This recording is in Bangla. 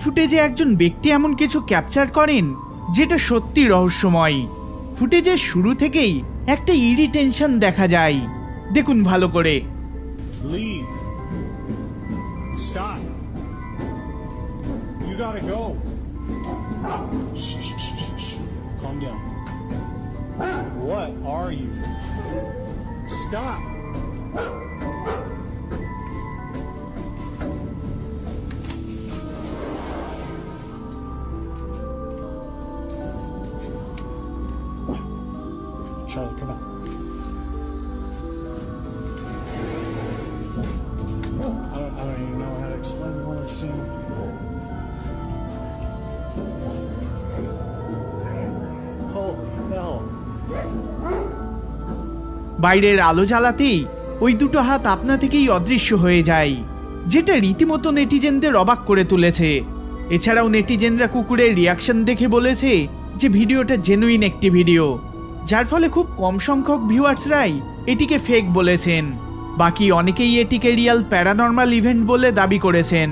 ফুটেজে একজন ব্যক্তি এমন কিছু ক্যাপচার করেন যেটা সত্যি রহস্যময়। ফুটেজের শুরু থেকেই একটা ইরিটেনশন দেখা যায়, দেখুন ভালো করে। Leave. Stop. You gotta go. Shh, shh, shh, shh, shh. Calm down. What are you? Stop. Charlie, come on. I don't even know how to explain what I'm seeing. Holy hell. বাইরের আলো জ্বালাতেই ওই দুটো হাত আপনা থেকেই অদৃশ্য হয়ে যায়, যেটা রীতিমতো নেটিজেনদের অবাক করে তুলেছে। এছাড়াও নেটিজেনরা কুকুরের রিয়াকশন দেখে বলেছে যে ভিডিওটা জেনুইন একটি ভিডিও, যার ফলে খুব কম সংখ্যক ভিউয়ার্সরাই এটিকে ফেক বলেছেন। বাকি অনেকেই এটিকে রিয়াল প্যারানর্মাল ইভেন্ট বলে দাবি করেছেন।